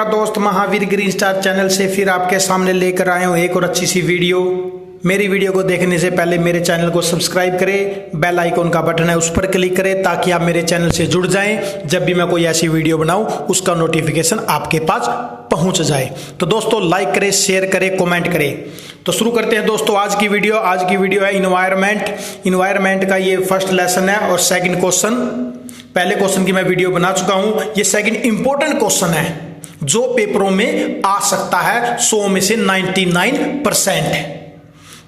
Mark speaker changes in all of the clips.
Speaker 1: आपका दोस्त Mahavir green star channel से फिर आपके सामने लेकर आया हूँ एक और अच्छी सी वीडियो। मेरी वीडियो को देखने से पहले मेरे चैनल को सब्सक्राइब करें, बेल आइकॉन का बटन है उस पर क्लिक करें ताकि आप मेरे चैनल से जुड़ जाएं। जब भी मैं कोई ऐसी वीडियो बनाऊं उसका नोटिफिकेशन आपके पास पहुंच जाए। तो दोस्तों लाइक करें, शेयर करें, कमेंट करें। तो शुरू करते हैं दोस्तों आज की वीडियो है इन्वायरमेंट का ये फर्स्ट लेसन है और सेकंड क्वेश्चन, पहले क्वेश्चन की मैं वीडियो बना चुका हूं। ये सेकंड इंपॉर्टेंट क्वेश्चन है जो पेपरों में आ सकता है 100 में से 99%।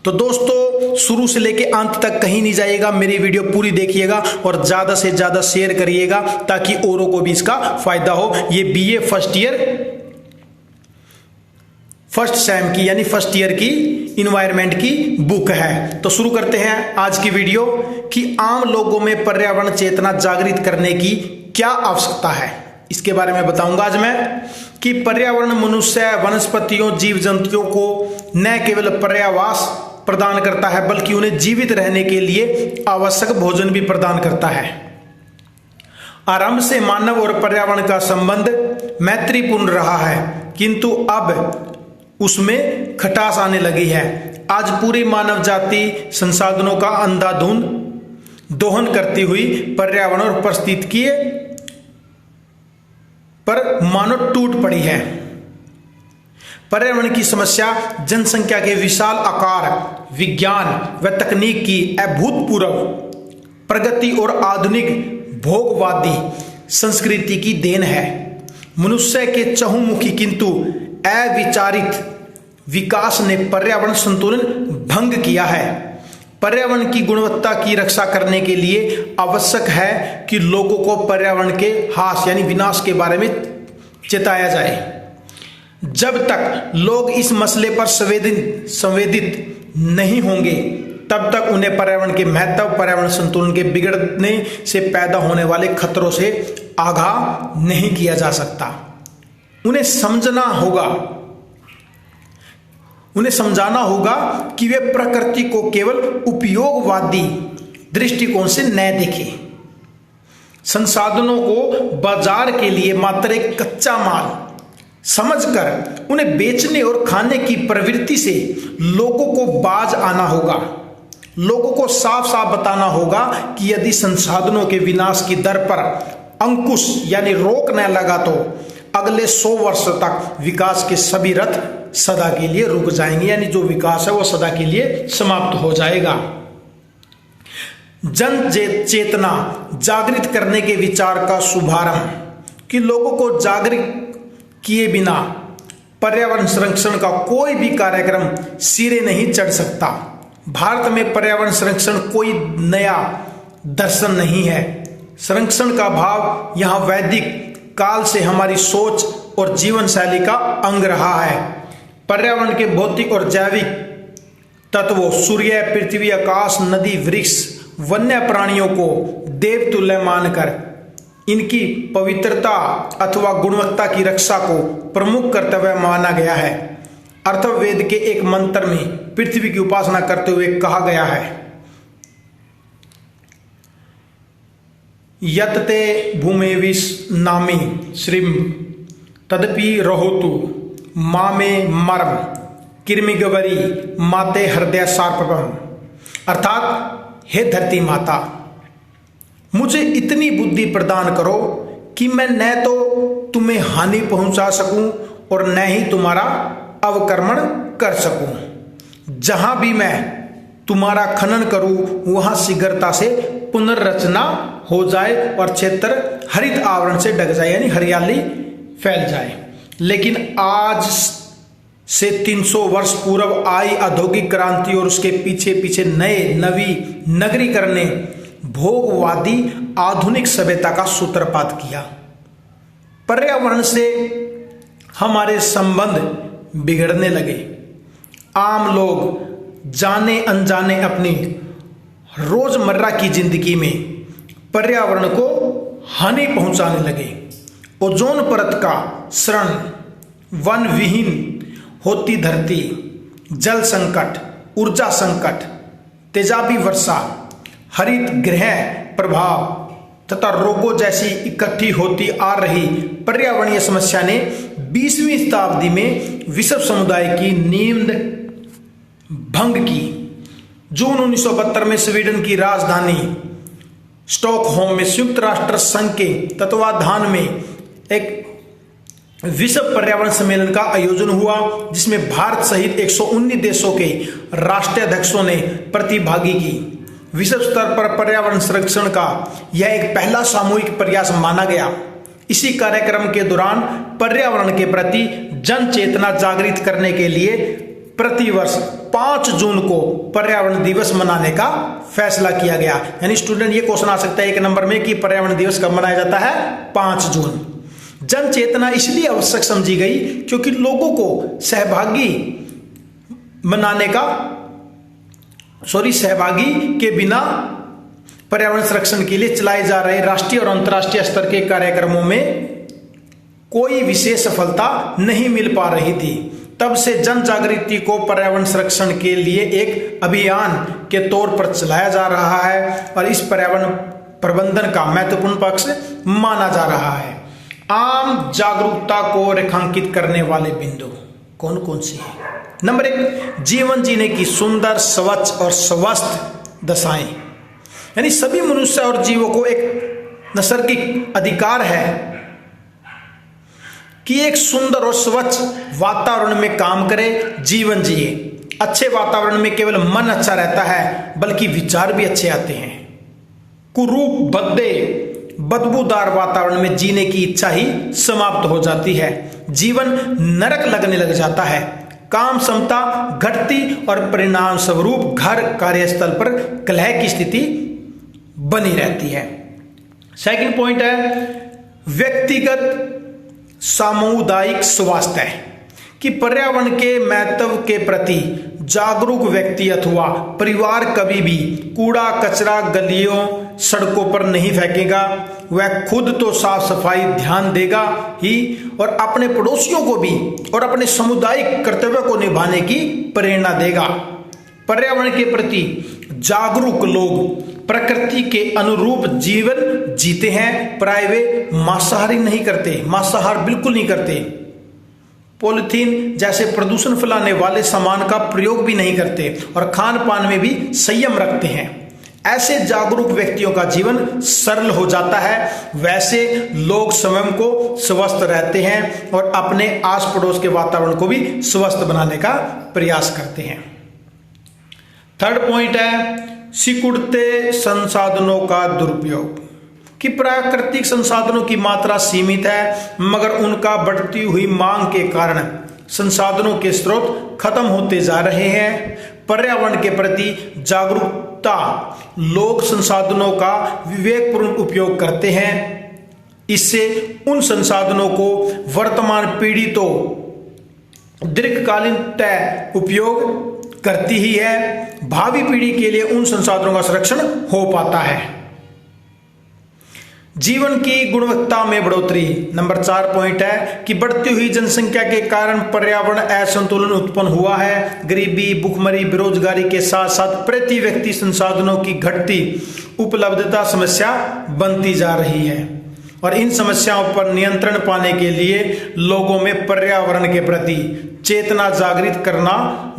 Speaker 1: तो दोस्तों शुरू से लेके अंत तक कहीं नहीं जाइएगा, मेरी वीडियो पूरी देखिएगा और ज्यादा से ज्यादा शेयर करिएगा ताकि औरों को भी इसका फायदा हो। ये BA first year first sem की यानी फर्स्ट ईयर की इन्वायरमेंट की बुक है। तो शुरू करते हैं आज की वीडियो कि आम लोगों में पर्यावरण चेतना जागृत करने की क्या आवश्यकता है, इसके बारे में बताऊंगा आज मैं कि पर्यावरण मनुष्य, वनस्पतियों, जीव जंतुओं को न केवल पर्यावास प्रदान करता है बल्कि उन्हें जीवित रहने के लिए आवश्यक भोजन भी प्रदान करता है। आरंभ से मानव और पर्यावरण का संबंध मैत्रीपूर्ण रहा है, किंतु अब उसमें खटास आने लगी है। आज पूरी मानव जाति संसाधनों का अंधाधुंध दोहन करती हुई पर्यावरण और पारिस्थितिकी पर मानो टूट पड़ी है। पर्यावरण की समस्या जनसंख्या के विशाल आकार, विज्ञान व तकनीक की अभूतपूर्व प्रगति और आधुनिक भोगवादी संस्कृति की देन है। मनुष्य के चहुमुखी किंतु अविचारित विकास ने पर्यावरण संतुलन भंग किया है। पर्यावरण की गुणवत्ता की रक्षा करने के लिए आवश्यक है कि लोगों को पर्यावरण के हास यानी विनाश के बारे में चेताया जाए। जब तक लोग इस मसले पर संवेदित नहीं होंगे तब तक उन्हें पर्यावरण के महत्व, पर्यावरण संतुलन के बिगड़ने से पैदा होने वाले खतरों से आगाह नहीं किया जा सकता। उन्हें समझाना होगा कि वे प्रकृति को केवल उपयोगवादी दृष्टिकोण से न देखें। संसाधनों को बाजार के लिए मात्र एक कच्चा माल समझकर उन्हें बेचने और खाने की प्रवृत्ति से लोगों को बाज आना होगा। लोगों को साफ साफ बताना होगा कि यदि संसाधनों के विनाश की दर पर अंकुश यानी रोक न लगा तो अगले 100 वर्ष तक विकास के सभी रथ सदा के लिए रुक जाएंगे, यानी जो विकास है वो सदा के लिए समाप्त हो जाएगा। जन चेतना जागृत करने के विचार का शुभारंभ कि लोगों को जागृत किए बिना पर्यावरण संरक्षण का कोई भी कार्यक्रम सिरे नहीं चढ़ सकता। भारत में पर्यावरण संरक्षण कोई नया दर्शन नहीं है। संरक्षण का भाव यहाँ वैदिक काल से हमारी सोच और जीवन शैली का अंग रहा है। पर्यावरण के भौतिक और जैविक तत्वों, सूर्य, पृथ्वी, आकाश, नदी, वृक्ष, वन्य प्राणियों को देवतुल्य मानकर इनकी पवित्रता अथवा गुणवत्ता की रक्षा को प्रमुख कर्तव्य माना गया है। अथर्ववेद के एक मंत्र में पृथ्वी की उपासना करते हुए कहा गया है, यत्ते भूमेविश नामी श्रीम तदपि रहोतु मामे मर्म किर्मिगवरी माते हृदय सार्पम। अर्थात हे धरती माता, मुझे इतनी बुद्धि प्रदान करो कि मैं न तो तुम्हें हानि पहुंचा सकूं और न ही तुम्हारा अवक्रमण कर सकूं। जहां भी मैं तुम्हारा खनन करूं वहां शीघ्रता से पुनर्रचना हो जाए और क्षेत्र हरित आवरण से ढक जाए यानी हरियाली फैल जाए। लेकिन आज से 300 वर्ष पूर्व आई औद्योगिक क्रांति और उसके पीछे पीछे नवी नगरीकरण ने भोगवादी आधुनिक सभ्यता का सूत्रपात किया। पर्यावरण से हमारे संबंध बिगड़ने लगे। आम लोग जाने अनजाने अपनी रोजमर्रा की जिंदगी में पर्यावरण को हानि पहुंचाने लगे। ओजोन परत का क्षरण, वन विहीन होती धरती, जल संकट, ऊर्जा संकट, तेजाबी वर्षा, हरित गृह प्रभाव तथा रोगों जैसी इकट्ठी होती आ रही पर्यावरणीय समस्या ने 20वीं शताब्दी में विश्व समुदाय की नींद भंग की। जून 1972 में स्वीडन की राजधानी स्टॉकहोम में संयुक्त राष्ट्र संघ के तत्वाधान में एक विश्व पर्यावरण सम्मेलन का आयोजन हुआ, जिसमें भारत सहित 119 देशों के राष्ट्राध्यक्षों ने प्रतिभागी की। विश्व स्तर पर पर्यावरण संरक्षण का यह एक पहला सामूहिक प्रयास माना गया। इसी कार्यक्रम के दौरान पर्यावरण के प्रति जन चेतना जागृत करने के लिए प्रतिवर्ष 5 जून को पर्यावरण दिवस मनाने का फैसला किया गया। यानी स्टूडेंट ये क्वेश्चन आ सकता है 1 नंबर में कि पर्यावरण दिवस कब मनाया जाता है? 5 जून। जन चेतना इसलिए आवश्यक समझी गई क्योंकि लोगों को सहभागी के बिना पर्यावरण संरक्षण के लिए चलाए जा रहे राष्ट्रीय और अंतर्राष्ट्रीय स्तर के कार्यक्रमों में कोई विशेष सफलता नहीं मिल पा रही थी। तब से जन जागृति को पर्यावरण संरक्षण के लिए एक अभियान के तौर पर चलाया जा रहा है और इस पर्यावरण प्रबंधन का महत्वपूर्ण पक्ष माना जा रहा है। आम जागरूकता को रेखांकित करने वाले बिंदु कौन कौन से हैं? नंबर 1, जीवन जीने की सुंदर, स्वच्छ और स्वस्थ दशाएं। यानी सभी मनुष्य और जीवों को एक नैसर्गिक अधिकार है कि एक सुंदर और स्वच्छ वातावरण में काम करे, जीवन जिए। अच्छे वातावरण में केवल मन अच्छा रहता है बल्कि विचार भी अच्छे आते हैं। कुरूप, भद्दे, बदबूदार वातावरण में जीने की इच्छा ही समाप्त हो जाती है। जीवन नरक लगने लग जाता है। काम क्षमता घटती और परिणाम स्वरूप घर कार्यस्थल पर कलह की स्थिति बनी रहती है। सेकंड पॉइंट है व्यक्तिगत सामुदायिक स्वास्थ्य, कि पर्यावरण के महत्व के प्रति जागरूक व्यक्ति अथवा परिवार कभी भी कूड़ा कचरा गलियों सड़कों पर नहीं फेंकेगा। वह खुद तो साफ सफाई ध्यान देगा ही और अपने पड़ोसियों को भी और अपने सामुदायिक कर्तव्य को निभाने की प्रेरणा देगा। पर्यावरण के प्रति जागरूक लोग प्रकृति के अनुरूप जीवन जीते हैं। प्राय वे मांसाहारी नहीं करते, मांसाहार बिल्कुल नहीं करते। पॉलिथीन जैसे प्रदूषण फैलाने वाले सामान का प्रयोग भी नहीं करते और खान पान में भी संयम रखते हैं। ऐसे जागरूक व्यक्तियों का जीवन सरल हो जाता है। वैसे लोग स्वयं को स्वस्थ रहते हैं और अपने आस पड़ोस के वातावरण को भी स्वस्थ बनाने का प्रयास करते हैं। थर्ड पॉइंट है सिकुड़ते संसाधनों का दुरुपयोग, कि प्राकृतिक संसाधनों की मात्रा सीमित है मगर उनका बढ़ती हुई मांग के कारण संसाधनों के स्रोत खत्म होते जा रहे हैं। पर्यावरण के प्रति जागरूकता लोग संसाधनों का विवेकपूर्ण उपयोग करते हैं। इससे उन संसाधनों को वर्तमान पीढ़ी तो दीर्घकालीन तय उपयोग करती ही है, भावी पीढ़ी के लिए उन संसाधनों का संरक्षण हो पाता है। जीवन की गुणवत्ता में बढ़ोतरी, नंबर 4 पॉइंट है कि बढ़ती हुई जनसंख्या के कारण पर्यावरण असंतुलन उत्पन्न हुआ है। गरीबी, भुखमरी, बेरोजगारी के साथ साथ प्रति व्यक्ति संसाधनों की घटती उपलब्धता समस्या बनती जा रही है और इन समस्याओं पर नियंत्रण पाने के लिए लोगों में पर्यावरण के प्रति चेतना जागृत करना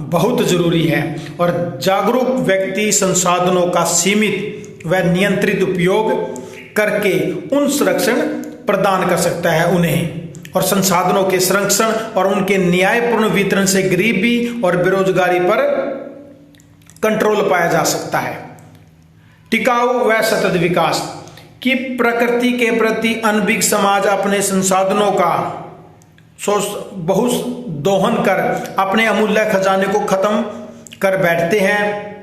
Speaker 1: बहुत जरूरी है और जागरूक व्यक्ति संसाधनों का सीमित व नियंत्रित उपयोग करके उन संरक्षण प्रदान कर सकता है उन्हें, और संसाधनों के संरक्षण और उनके न्यायपूर्ण वितरण से गरीबी और बेरोजगारी पर कंट्रोल पाया जा सकता है। टिकाऊ व सतत विकास, कि प्रकृति के प्रति अनभिज्ञ समाज अपने संसाधनों का बहुत दोहन कर अपने अमूल्य खजाने को खत्म कर बैठते हैं,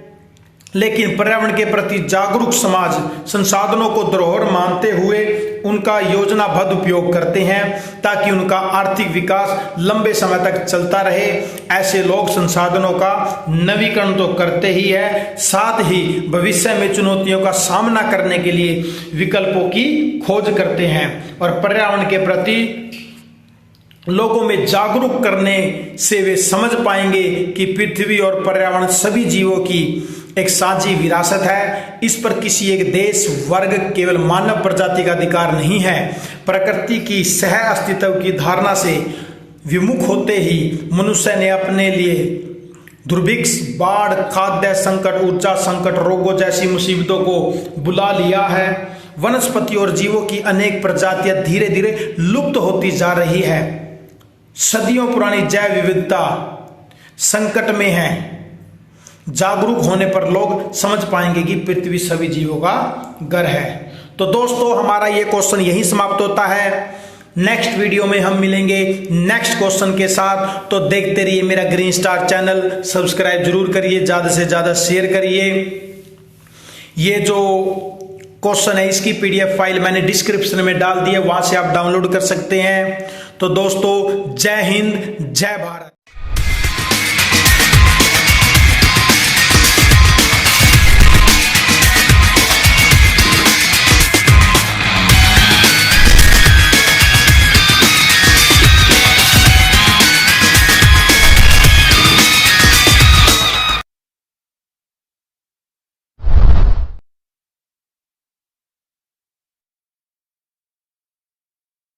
Speaker 1: लेकिन पर्यावरण के प्रति जागरूक समाज संसाधनों को धरोहर मानते हुए उनका योजनाबद्ध उपयोग करते हैं ताकि उनका आर्थिक विकास लंबे समय तक चलता रहे। ऐसे लोग संसाधनों का नवीकरण तो करते ही है, साथ ही भविष्य में चुनौतियों का सामना करने के लिए विकल्पों की खोज करते हैं और पर्यावरण के प्रति लोगों में जागरूक करने से वे समझ पाएंगे कि पृथ्वी और पर्यावरण सभी जीवों की एक साझी विरासत है। इस पर किसी एक देश, वर्ग, केवल मानव प्रजाति का अधिकार नहीं है। प्रकृति की सह अस्तित्व की धारणा से विमुख होते ही मनुष्य ने अपने लिए दुर्भिक्ष, बाढ़, खाद्य संकट, ऊर्जा संकट, रोगों जैसी मुसीबतों को बुला लिया है। वनस्पति और जीवों की अनेक प्रजातियां धीरे धीरे लुप्त होती जा रही है। सदियों पुरानी जैव विविधता संकट में है। जागरूक होने पर लोग समझ पाएंगे कि पृथ्वी सभी जीवों का घर है। तो दोस्तों, हमारा ये क्वेश्चन यहीं समाप्त होता है। नेक्स्ट वीडियो में हम मिलेंगे नेक्स्ट क्वेश्चन के साथ। तो देखते रहिए मेरा ग्रीन स्टार चैनल, सब्सक्राइब जरूर करिए, ज्यादा से ज्यादा शेयर करिए। ये जो क्वेश्चन है इसकी पीडीएफ फाइल मैंने डिस्क्रिप्शन में डाल दी है, वहां से आप डाउनलोड कर सकते हैं। तो दोस्तों, जय हिंद, जय भारत।